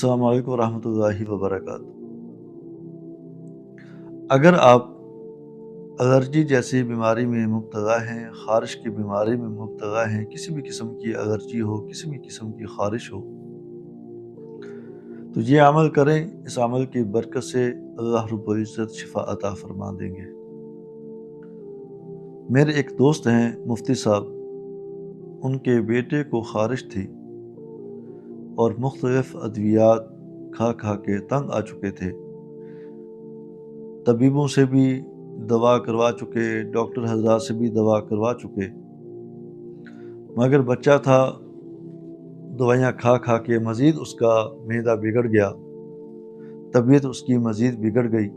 अस्सलामु अलैकुम वरहमतुल्लाहि वबरकातुहू। अगर आप एलर्जी जैसी बीमारी में मुब्तला हैं, ख़ारिश की बीमारी में मुब्तला हैं, किसी भी किस्म की एलर्जी हो, किसी भी किस्म की ख़ारिश हो, तो ये अमल करें। इस अमल की बरकत से अल्लाह रब्बुल इज़्ज़त शिफ़ा अता फ़रमा देंगे। मेरे एक दोस्त हैं मुफ्ती साहब, उनके बेटे को ख़ारिश थी और मुख्तलिफ़ अद्वियात खा खा के तंग आ चुके थे। तबीबों से भी दवा करवा चुके, डॉक्टर हज़रात से भी दवा करवा चुके, मगर बच्चा था, दवाइयाँ खा खा के मज़ीद उसका मैदा बिगड़ गया, तबीयत उसकी मज़ीद बिगड़ गई।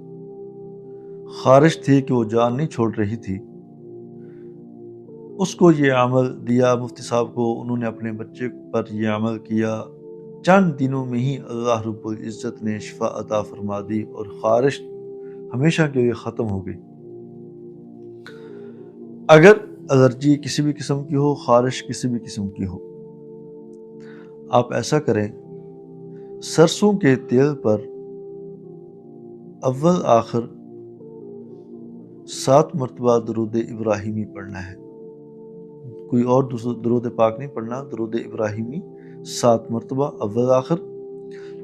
ख़ारिश थी कि वो जान नहीं छोड़ रही थी। उसको ये अमल दिया मुफ्ती साहब को, उन्होंने अपने बच्चे पर ये अमल किया। चंद दिनों में ही अल्लाह रब्बुल इज़्ज़त ने शिफ़ा अता फ़रमा दी और ख़ारिश हमेशा के लिए ख़त्म हो गई। अगर एलर्जी किसी भी किस्म की हो, ख़ारिश किसी भी किस्म की हो, आप ऐसा करें, सरसों के तेल पर अव्वल आखिर 7 मरतबा दरूद इब्राहिमी पढ़ना है। कोई और दरूद पाक नहीं पढ़ना, दरूद इब्राहिमी 7 मरतबा अव्वल आखिर।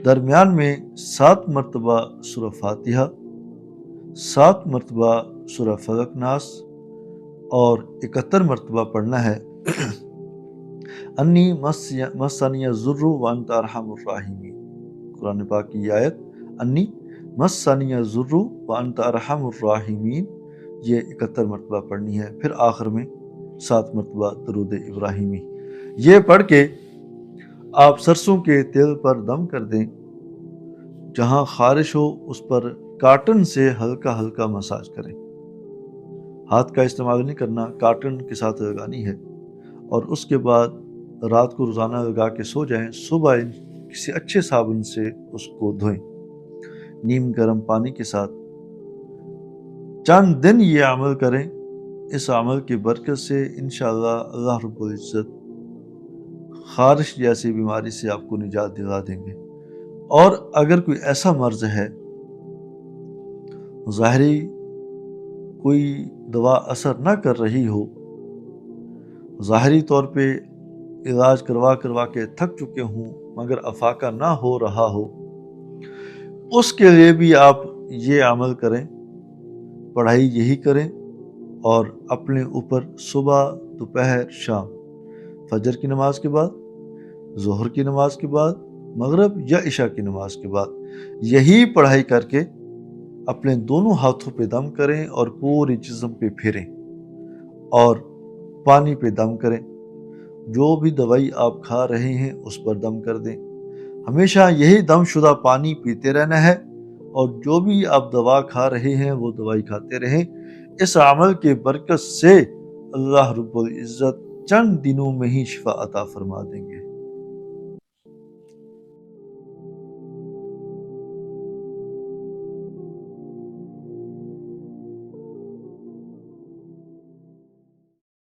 दरमियान में 7 मरतबा सूरह फातिहा, 7 मरतबा सूरह फलक नास और 71 मरतबा पढ़ना है अन्नी मस्सानिया ज़ुर्रु व अंता अरहमुर राहिमीन। कुरान पाक की आयत, अन्नी मस्सानिया ज़ुर्रु व अंता अरहमुर राहिमीन, ये 71 मरतबा पढ़नी है। फिर आखिर में 7 मरतबा दरूद इब्राहिमी। ये पढ़ के आप सरसों के तेल पर दम कर दें। जहाँ ख़ारिश हो उस पर काटन से हल्का हल्का मसाज करें। हाथ का इस्तेमाल नहीं करना, काटन के साथ लगानी है। और उसके बाद रात को रोज़ाना लगा के सो जाएं। सुबह किसी अच्छे साबुन से उसको धोएं, नीम गर्म पानी के साथ। चंद दिन ये अमल करें। इस अमल की बरकत से इंशाअल्लाह अल्लाह रब्बुल इज़्ज़त ख़ारिश जैसी बीमारी से आपको निजात दिला देंगे। और अगर कोई ऐसा मर्ज़ है, ज़ाहिरी कोई दवा असर ना कर रही हो, ज़ाहिरी तौर पे इलाज करवा करवा के थक चुके हों मगर अफाका ना हो रहा हो, उसके लिए भी आप ये अमल करें, पढ़ाई यही करें और अपने ऊपर सुबह, दोपहर, शाम, फजर की नमाज के बाद, ज़ोहर की नमाज के बाद, मगरिब या इशा की नमाज के बाद यही पढ़ाई करके अपने दोनों हाथों पे दम करें और पूरी जिस्म पे फेरें और पानी पे दम करें। जो भी दवाई आप खा रहे हैं उस पर दम कर दें। हमेशा यही दमशुदा पानी पीते रहना है और जो भी आप दवा खा रहे हैं वो दवाई खाते रहें। इस अमल के बरकत से अल्लाह रब्बुल इज़्ज़त चंद दिनों में ही शिफा अता फरमा देंगे।